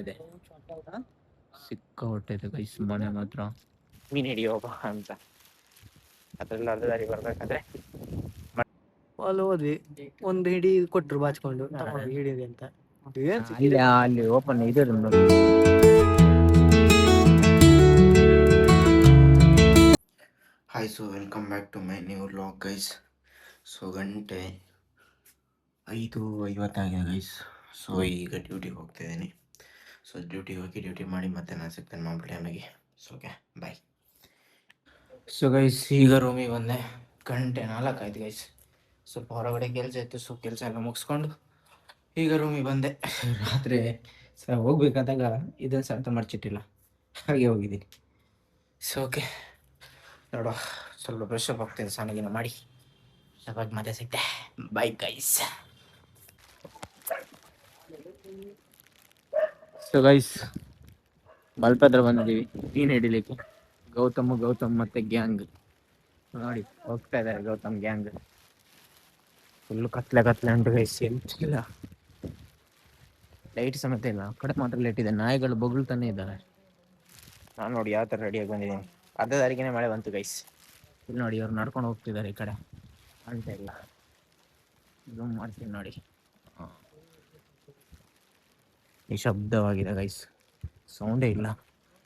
ಇದೆ ಸಿಕ್ಕ ಹೊಟ್ಟೈತೆ ಗೈಸ್ ಮನೆ ಮಾತ್ರ ಮೀನ್ ಹಿಡಿಯೋಗ ಅಂತ ಅದ್ರಲ್ಲಿ ಅರ್ಧ ದಾರಿ ಬರ್ಬೇಕಾದ್ರೆ ಅಲ್ಲಿ ಹೋದ್ವಿ ಒಂದು ಹಿಡಿ ಕೊಟ್ರು ಬಾಚ್ಕೊಂಡು ಹಿಡಿದೆ ಅಂತ ಅಲ್ಲಿ ಓಪನ್ ಇದೆ hi so welcome back to my new vlog guys. So ಗಂಟೆ 5:50 ಗೈಸ್. ಸೊ ಈಗ ಡ್ಯೂಟಿಗೆ ಹೋಗ್ತಾಯಿದ್ದೀನಿ. ಸೊ ಡ್ಯೂಟಿಗೆ ಹೋಗಿ ಡ್ಯೂಟಿ ಮಾಡಿ ಮತ್ತೆ ನಾನು ಸಿಗ್ತೇನೆ ಮಾಮೂಲಿ ಟೈಮಿಗೆ. So okay bye. So guys ಈಗ ರೂಮಿಗೆ ಬಂದೆ. ಗಂಟೆ 4 ಆಯ್ತು ಗೈಸ್. ಸ್ವಲ್ಪ ಹೊರಗಡೆ ಕೆಲಸ ಇತ್ತು, ಸೊ ಕೆಲಸ ಎಲ್ಲ ಮುಗಿಸ್ಕೊಂಡು ಈಗ ರೂಮಿಗೆ ಬಂದೆ. ರಾತ್ರಿ ಹೋಗ್ಬೇಕಾದಾಗ ಇದನ್ನು ಸರ್ತ ಮರ್ಚಿಟ್ಟಿಲ್ಲ, ಹಾಗೆ ಹೋಗಿದ್ದೀನಿ. ಸೊ ಓಕೆ ನೋಡುವ, ಸ್ವಲ್ಪ ಬ್ರಷ್ ಅಪ್ ಆಗ್ತಿದೆ, ಸ್ನಾನ ಮಾಡಿ ಅವಾಗ ಮತ್ತೆ ಸಿಗ್ತೆ. Bye guys. ಸೊ ಗೈಸ್ ಮಲ್ಪದ್ರ ಬಂದಿದ್ದೀವಿ ಮೀನು ಹಿಡಿಲಿಕ್ಕೆ. ಗೌತಮ್ ಮತ್ತೆ ಗ್ಯಾಂಗ್ ನೋಡಿ ಹೋಗ್ತಾ ಇದ್ದಾರೆ. ಗೌತಮ್ ಗ್ಯಾಂಗ್ ಫುಲ್ ಕತ್ಲೆ ಉಂಟು ಗೈಸ್. ಎಂತಿಲ್ಲ, ಲೈಟ್ ಸಮೇತ ಇಲ್ಲ. ಆ ಕಡೆ ಮಾತ್ರ ಲೈಟ್ ಇದೆ. ನಾಯಿಗಳು ಬೊಗಳ್ತಾನೆ ಇದ್ದಾರೆ. ನಾನು ನೋಡಿ ಯಾವ ಥರ ರೆಡಿಯಾಗಿ ಬಂದಿದ್ದೀನಿ. ಅರ್ಧ ತಾರೀಕಿನೇ ಮಳೆ ಬಂತು ಗೈಸ್. ಇಲ್ಲಿ ನೋಡಿ ಅವ್ರು ನಡ್ಕೊಂಡು ಹೋಗ್ತಿದ್ದಾರೆ. ಈ ಕಡೆ ಕಾಣ್ತಾ ಇಲ್ಲ, ಝೂಮ್ ಮಾಡ್ತೀನಿ ನೋಡಿ. ನಿಶಬ್ದವಾಗಿದೆ ಗೈಸ್, ಸೌಂಡೇ ಇಲ್ಲ.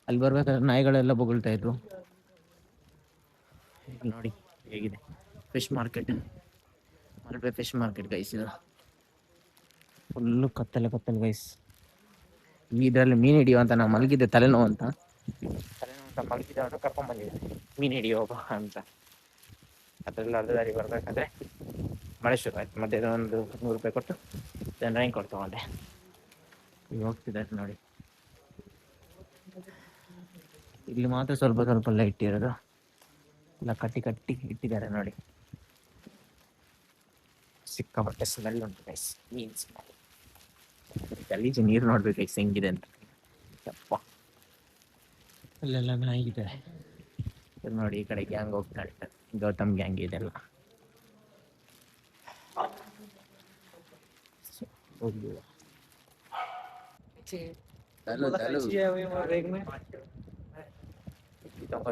ಅಲ್ಲಿ ಬರ್ಬೇಕಾದ್ರೆ ನಾಯಿಗಳೆಲ್ಲ ಬೊಗಳ್ತಾ ಇದ್ರು. ಇಲ್ಲಿ ನೋಡಿ ಹೇಗಿದೆ fish market, Malpe fish market guys. ಇದು ಫುಲ್ಲು ಕತ್ತಲೆ ಗೈಸ್. ಇದರಲ್ಲಿ ಮೀನು ಹಿಡಿಯೋ ಅಂತ ನಾವು ಮಲಗಿದ್ದೆ, ತಲೆನೋವು ಅಂತ ಮಲಗಿದ್ದೆ ಅಂತ ಕರ್ಕೊಂಡ್ ಬಂದಿದ್ದೆ ಮೀನು ಹಿಡಿಯೋ ಅಂತ. ಅದರಲ್ಲಿ ಅರ್ಧ ದಾರಿ ಬರ್ಬೇಕಾದ್ರೆ ಮಳೆ ಶುರು ಆಯ್ತು. ಮತ್ತೆ ಒಂದು 100 ರೂಪಾಯಿ ಕೊಟ್ಟು ರೈನ್ ಕೊಟ್ಟು ತಗೊಂಡೆ. ಈಗ ಹೋಗ್ತಿದ್ದಾರೆ ನೋಡಿ. ಇಲ್ಲಿ ಮಾತ್ರ ಸ್ವಲ್ಪ ಲೈಟ್ ಇರೋದು, ಎಲ್ಲ ಕಟ್ಟಿ ಇಟ್ಟಿದ್ದಾರೆ ನೋಡಿ. ಸಿಕ್ಕಾಪಟ್ಟೆ ಸ್ಮೆಲ್ ಉಂಟು ಗೈಸ್, ಮೀನ್ ಸ್ಮೆಲ್. ಗಲೀಜು ನೀರು ನೋಡ್ಬೇಕು ಗೈಸ್ ಹೆಂಗಿದೆ ಅಂತ. ಯಪ್ಪ ಅಲ್ಲೆಲ್ಲ ನಾಯಿಗಿದ್ದಾರೆ ನೋಡಿ. ಈ ಕಡೆ ಗ್ಯಾಂಗ್ ಹೋಗ್ತಾ ಇರ್ತಾರೆ, ಗೌತಮ್ ಗ್ಯಾಂಗ್ ಇದೆಲ್ಲ.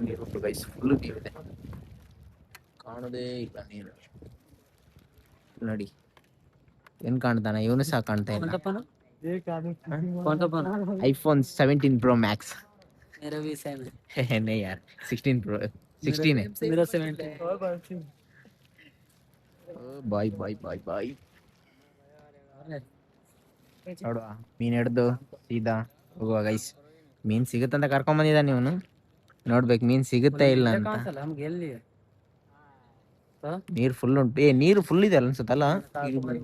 ನೀರು ಗೈಸ್, ಫುಲ್ ನೀರಿದೆ, ಕಾಣೋದೇ ಇಲ್ಲ ನೀರು. ನೋಡಿ ಏನ್ ಕಾಣ್ತಾನ, ಇವನು ಸಹ ಕಾಣ್ತಾ ಇಲ್ಲ. iPhone 17 Pro Max. मेरा भी सेम है नहीं यार, 16 Pro 16 है. मेरा 17 ಬಾಯ್ ನೋಡುವ. ಮೀನ್ ಹಿಡ್ದು ಸೀದಾ ಹೋಗುವ ಗೈಸ್. ಮೀನ್ ಸಿಗುತ್ತಂತ ಕರ್ಕೊಂಡ್ ಬಂದಿದ್ದಾನೆ ಇವನು. ನೋಡ್ಬೇಕು ಮೀನ್ ಸಿಗುತ್ತೆ ಇಲ್ಲ ಅಂತ. ನೀರ್ ಫುಲ್ ಉಂಟು. ನೀರು ಫುಲ್ ಇದೆ ಅಲ್ಲ ಅನ್ಸುತ್ತಲ್ಲ.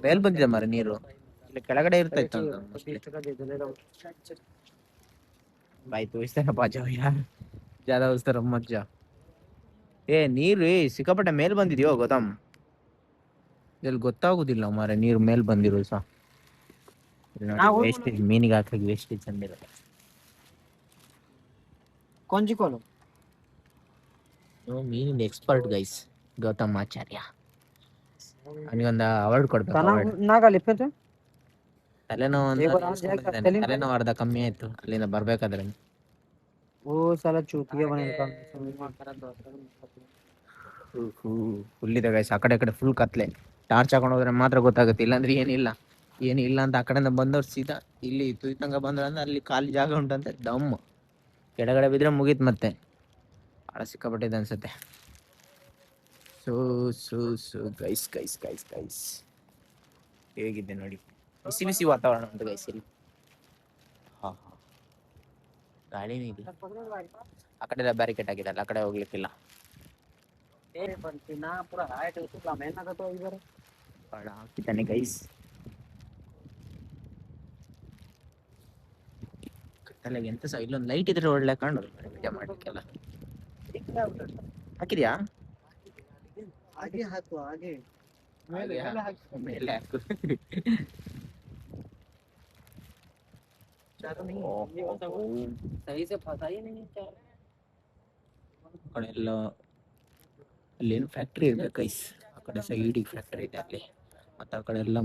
ಮೇಲ್ ಬಂದಿದೆ ಮಾರ ನೀರು, ಇಲ್ಲಿ ಕೆಳಗಡೆ ಇರ್ತಾ ಇತ್ತು ಅಂತ. ಬಾಯ್ ತೋರಿಸ್ತಾರಪ್ಪ ಯಾರು ಜಾದ ಉಸ್ತಾರ ಮಜ್ಜ. ನೀರು ಸಿಕ್ಕಾಪಟ್ಟೆ ಮೇಲ್ ಬಂದಿದ್ಯೋ ಗೌತಮ್. ಇಲ್ಲಿ ಗೊತ್ತಾಗುದಿಲ್ಲ ಮಾರ ನೀರು ಮೇಲ್ ಬಂದಿರೋ ಸಹ. ವೇಸ್ಟೇಜ್, ಮೀನಿಗೆ ಹಾಕಿ ವೇಸ್ಟೇಜ್ ಅಂದಿರ. ಮೀನಿನ ಎಕ್ಸ್ಪರ್ಟ್ ಗೈಸ್ ಗೌತಮ್ ಆಚಾರ್ಯ. ಅವನಿಗೊಂದು ಅವಾರ್ಡ್ ಕೊಡ್ಬೇಕು. ತಲೆನೋವು ಅರ್ಧ ಕಮ್ಮಿ ಆಯ್ತು ಅಲ್ಲಿಂದ ಬರ್ಬೇಕಾದ್ರೆ. ಫುಲ್ ಇದೆ ಗೈಸ್. ಆ ಕಡೆ ಫುಲ್ ಕತ್ಲೆ. ಟಾರ್ಚ್ ಹಾಕೊಂಡು ಹೋದ್ರೆ ಮಾತ್ರ ಗೊತ್ತಾಗುತ್ತೆ, ಇಲ್ಲಾಂದ್ರೆ ಏನಿಲ್ಲ ಅಂತ. ಆ ಕಡೆಯಿಂದ ಬಂದವ್ರು ಸೀದಾ ಇಲ್ಲಿ ತುಯ್ತಂಗ ಬಂದ್ರ ಅಂದ್ರೆ ಅಲ್ಲಿ ಖಾಲಿ ಜಾಗ ಉಂಟಂತೆ. ದಮ್ ಕೆಳಗಡೆ ಬಿದ್ರೆ ಮುಗೀತ್ ಮತ್ತೆ. ಭಾಳ ಸಿಕ್ಕಾಪಟ್ಟಿದೆ ಅನ್ಸುತ್ತೆ. ಸೊ ಗೈಸ್ ಹೇಗಿದೆ ನೋಡಿ. ಬಿಸಿ ವಾತಾವರಣ ಉಂಟು ಗೈಸ್ ಇಲ್ಲಿ. ಗಾಳಿನೇ ಇದೆ. ಆ ಕಡೆ ಎಲ್ಲ ಬ್ಯಾರಿಕೇಡ್ ಆಗಿದಲ್ಲ, ಆ ಕಡೆ ಹೋಗ್ಲಿಕ್ಕಿಲ್ಲ. ಹಾಕಿದ್ದಾನೆ ಗೈಸ್. ಕತ್ತಲೆಗೆ ಎಂತ ಸಹ ಇಲ್ಲೊಂದು ಲೈಟ್ ಇದ್ರೆ ಒಳ್ಳೆ ಕಾಣೋದು ವಿಡಿಯೋ ಮಾಡ್ಲಿಕ್ಕೆಲ್ಲ. ಹಾಕಿದ್ಯಾ? ಮೇಲೆ ಹಾಕು. ಕಡೆ ಅಲ್ಲೇನು ಫ್ಯಾಕ್ಟ್ರಿ ಇರ್ಬೇಕು ಗೈಸ್. ಆ ಕಡೆ ಸೈಡಿಗೆ ಫ್ಯಾಕ್ಟ್ರಿ ಇದೆ ಅಲ್ಲಿ. ಮತ್ತೆ ಆ ಕಡೆ ಎಲ್ಲ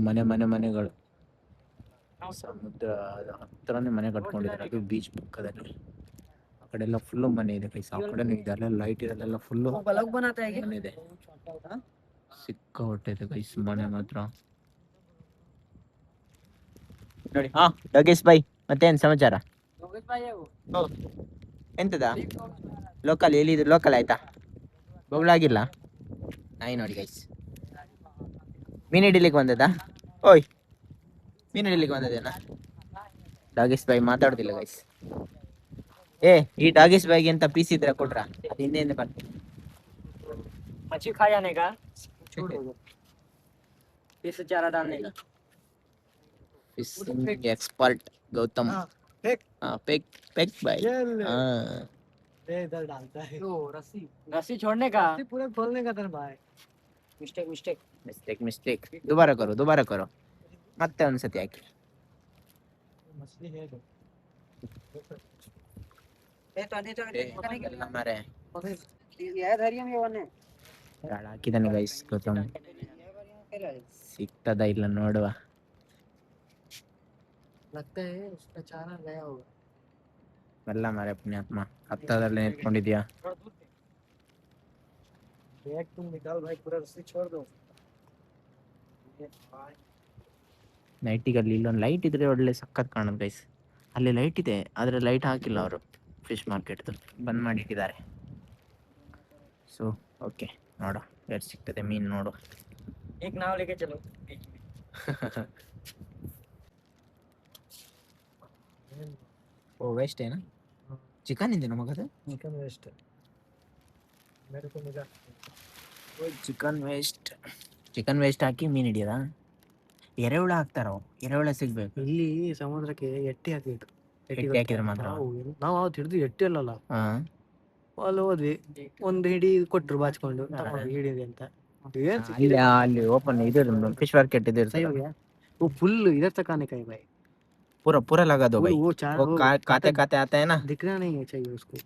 ಮನೆಗಳು. ಸಮುದ್ರ ಹತ್ರನೇ ಮನೆ ಕಟ್ಕೊಂಡಿದ್ದಾರೆ, ಅದು ಬೀಚ್ ಪಕ್ಕದಲ್ಲಿ. ಆ ಕಡೆ ಎಲ್ಲ ಫುಲ್ಲು ಮನೆ ಇದೆ ಗೈಸ್, ಆ ಕಡೆನೂ ಇದೆ, ಅಲ್ಲೆಲ್ಲ ಲೈಟ್ ಇರೋದೆಲ್ಲ ಫುಲ್ಲು ಮನೆ ಇದೆ. ಸಿಕ್ಕಾಪಟ್ಟೆ ಇದೆ ಗೈಸ್ ಮನೆ ಮಾತ್ರ ನೋಡಿ. ಹಾ ಯೋಗೇಶ್ ಬಾಯ್, ಮತ್ತೇನ್ ಸಮಾಚಾರ? ಎಂತದ ಲೋಕಲ್ ಎಲ್ಲಿದ್ರು ಲೋಕಲ್ ಆಯ್ತಾ? ಬೊಗಳಾಗಿಲ್ಲ ನಾಯಿ ನೋಡಿ ಗೈಸ್. ಮೀನು ಹಿಡಿಲಿಕ್ಕೆ ಬಂದದಾ? ಓಯ್ ಮೀನು ಹಿಡಿಲಿಕ್ಕೆ ಬಂದದೇನಾ? ಡಾಗೇಶ್ ಬಾಯ್ ಮಾತಾಡ್ತಿಲ್ಲ ಗೈಸ್. ಏ ಈ ಡಾಗೇಶ್ ಬಾಯ್ಗೆ ಎಂತ ಪೀಸ್ ಇದ್ರೆ ಕೊಟ್ರ, ಅದು ಹಿಂದೆ ಬರ್ತೀನಿ. मच्छी खा जाने का, फिश चारा डालने का। Fishing expert Gautam. पेक पेक बाय। इधर डालता है तो रस्सी रस्सी छोड़ने का, रस्सी पूरा खोलने का तेरे भाई। Mistake mistake mistake mistake. ದುಬಾರ ಕರೋ ಮತ್ತೆ ಒಂದ್ಸತಿ ಹಾಕಿ. मछली है तो ಮಾರೆ ये धरिया में बने ಹಾಕಿದಾನೆ ಗೈಸ್ ಗೌತಮ್. ಸಿಗ್ತದ ಇಲ್ಲ ನೋಡುವ. लगता है उसका चारा गया होगा। ಎಲ್ಲ ಮಾರೆ ಪುಣ್ಯಾತ್ಮ, ಹತ್ತದಲ್ಲೇ ನಿಂತ್ಕೊಂಡಿದ್ಯಾ? बैग तुम निकाल भाई, पूरा रस्सी छोड़ दो। ನೈಟಿಗೆ ಅಲ್ಲಿ ಇಲ್ಲೊಂದು ಲೈಟ್ ಇದ್ರೆ ಒಳ್ಳೆ ಸಖತ್ ಕಾಣುತ್ತೆ ಗೈಸ್. ಅಲ್ಲಿ ಲೈಟ್ ಇದೆ ಆದ್ರೆ ಲೈಟ್ ಹಾಕಿಲ್ಲ ಅವರು, ಫಿಶ್ ಮಾರ್ಕೆಟ್ ಬಂದ್ ಮಾಡಿಟ್ಟಿದ್ದಾರೆ. ಸೊ ಓಕೆ ನೋಡು ಎಷ್ಟು ಸಿಗ್ತದೆ ಮೀನು ನೋಡು. एक नाव लेके चलो। ಓ ವೇಸ್ಟ್ ಏನಾ? ಚಿಕನ್ ಇದೆ ನಮಗದು. चिकन वेस्ट मेरे को मिला। ಚಿಕನ್ ವೇಸ್ಟ್ ಹಾಕಿ ಮೀನು ಹಿಡಿಯೋದಾ? ಎರೆಹುಳ ಹಾಕ್ತಾರೋ? ಎರೆಹುಳ ಸಿಗ್ಬೇಕು. ಇಲ್ಲಿ ಸಮುದ್ರಕ್ಕೆ ಎಟ್ಟಿ ಹಾಕ್ಬೇಕು, ಎಟ್ಟಿ ಹಾಕಿದ್ರೆ ಮಾತ್ರ? ನಾವು ಅವತ್ತು ಹಿಡಿದು ಎಟ್ಟಿ ಅಲ್ಲಲ್ಲ, ಹಾ ಅಲ್ಲಿ ಹೋದ್ವಿ, ಒಂದು ಹಿಡಿ ಕೊಟ್ರು ಬಾಚ್ಕೊಂಡು ತಗೊಂಡು ಹಿಡಿದೆ ಅಂತ. ಏನ್ ಅಲ್ಲಿ ಅಲ್ಲಿ ಓಪನ್ ಇದು ಫಿಶ್ ಮಾರ್ಕೆಟ್ ಇದೆ सही हो गया वो फुल इधर तक आने का है भाई। पूरा लगा दो भाई। वो चार वो काते आता है ना, दिखना नहीं है चाहिए उसको,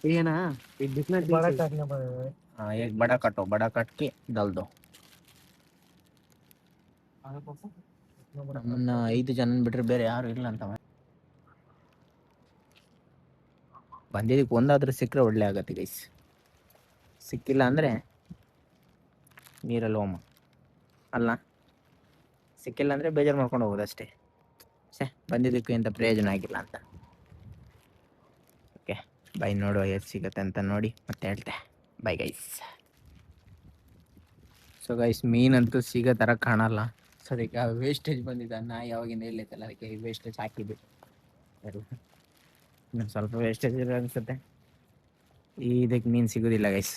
ये है ना, ये दिखना बड़ा काटना पड़ेगा। हाँ एक बड़ा काटो, बड़ा काट के डाल दो। ನಮ್ಮನ್ನ 5 ಜನ ಬಿಟ್ರೆ ಬೇರೆ ಯಾರು ಇಲ್ಲ ಅಂತ ಬಂದಿದ್ದಕ್ಕೆ ಒಂದಾದ್ರೂ ಸಿಕ್ಕರೆ ಒಳ್ಳೆ ಆಗತ್ತೆ ಗೈಸ್. ಸಿಕ್ಕಿಲ್ಲ ಅಂದ್ರೆ ನೀರಲ್ಲಿ ಹೋಮ ಅಲ್ಲ, ಸಿಕ್ಕಿಲ್ಲ ಅಂದ್ರೆ ಬೇಜಾರು ಮಾಡ್ಕೊಂಡು ಹೋಗೋದು ಅಷ್ಟೇ. ಬಂದಿದ್ದಕ್ಕೂ ಎಂತ ಪ್ರಯೋಜನ ಆಗಿಲ್ಲ ಅಂತ. ಓಕೆ ಬೈ, ನೋಡುವ ಎಷ್ಟು ಸಿಗುತ್ತೆ ಅಂತ ನೋಡಿ ಮತ್ತೆ ಹೇಳ್ತೆ. By guys. ಸೊ ಗೈಸ್ ಮೀನಂತೂ ಸಿಗೋ ಥರ ಕಾಣಲ್ಲ. ಸೊ ಅದಕ್ಕೆ ವೇಸ್ಟೇಜ್ ಬಂದಿದ್ದ ನಾ ಯಾವಾಗಿಂದ ಇಲ್ಲೈತಲ್ಲ, ಅದಕ್ಕೆ ವೇಸ್ಟೇಜ್ ಹಾಕಿದ್ವಿ. ಇನ್ನೊಂದು ಸ್ವಲ್ಪ ವೇಸ್ಟೇಜ್ ಅನಿಸುತ್ತೆ. ಇದಕ್ಕೆ ಮೀನು ಸಿಗೋದಿಲ್ಲ ಗೈಸ್,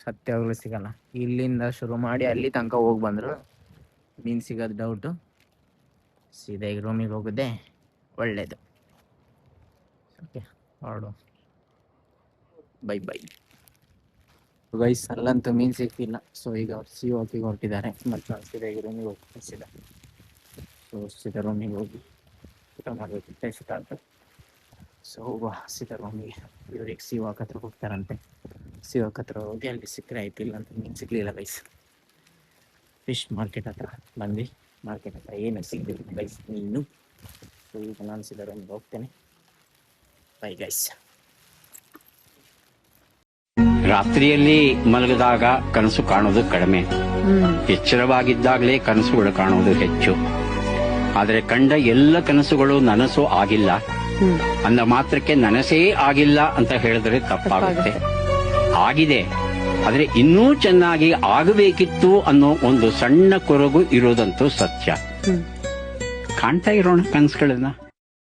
ಸತ್ಯವಾಗ್ಲೂ ಸಿಗಲ್ಲ. ಇಲ್ಲಿಂದ ಶುರು ಮಾಡಿ ಅಲ್ಲಿ ತನಕ ಹೋಗಿ ಬಂದರು ಮೀನು ಸಿಗೋದು ಡೌಟು. ಸೀದಾ ಈಗ ರೂಮಿಗೆ ಹೋಗೋದೇ ಒಳ್ಳೇದು. ಓಕೆ ಹೊರಡು, ಬೈ ಬೈ ಗೈಸ್. ಅಲ್ಲಂತೂ ಮೀನು ಸಿಗ್ತಿಲ್ಲ. ಸೊ ಈಗ ಅವ್ರು ಸಿಗೋಕಿಗೆ ಹೊರಟಿದ್ದಾರೆ. ಮತ್ತು ಸೀದಾ ಈಗ ರೂಮಿಗೆ ಹೋಗಿ ಸೀದಾ. ಸೊ ಸೀದಾ ರೂಮಿಗೆ ಹೋಗಿ ಊಟ ಮಾಡಬೇಕು, ಟೇಸ್ಟ್ ಆಗ್ತದೆ. ಸೊ ಸೀದಾ ರೂಮಿಗೆ ಇವ್ರಿಗೆ ಸಿವಾಕ್ ಹತ್ರ ಹೋಗ್ತಾರಂತೆ. ಸಿವಾಕ್ ಹತ್ರ ಹೋಗಿ ಅಲ್ಲಿ ಸಿಕ್ಕರೆ ಆಯ್ತು, ಇಲ್ಲ ಅಂತ ಮೀನು ಸಿಗಲಿಲ್ಲ ಗೈಸ್. ಫಿಶ್ ಮಾರ್ಕೆಟ್ ಹತ್ರ ಬಂದು ಮಾರ್ಕೆಟ್ ಹತ್ರ ಏನು ಸಿಗಬೇಕು ಗೈಸ್ ಮೀನು. ಸೊ ಈಗ ನಾನು ಸೀದಾ ರೂಮಿಗೆ ಹೋಗ್ತೇನೆ. Bye guys. ರಾತ್ರಿಯಲ್ಲಿ ಮಲಗಿದಾಗ ಕನಸು ಕಾಣೋದು ಕಡಿಮೆ, ಎಚ್ಚರವಾಗಿದ್ದಾಗಲೇ ಕನಸುಗಳು ಕಾಣುವುದು ಹೆಚ್ಚು. ಆದರೆ ಕಂಡ ಎಲ್ಲ ಕನಸುಗಳು ನನಸು ಆಗಿಲ್ಲ ಅಂದ ಮಾತ್ರಕ್ಕೆ ನನಸೇ ಆಗಿಲ್ಲ ಅಂತ ಹೇಳಿದ್ರೆ ತಪ್ಪಾಗುತ್ತೆ. ಆಗಿದೆ, ಆದರೆ ಇನ್ನೂ ಚೆನ್ನಾಗಿ ಆಗಬೇಕಿತ್ತು ಅನ್ನೋ ಒಂದು ಸಣ್ಣ ಕೊರಗು ಇರೋದಂತೂ ಸತ್ಯ. ಕಾಣ್ತಾ ಇರೋಣ ಕನಸುಗಳನ್ನ.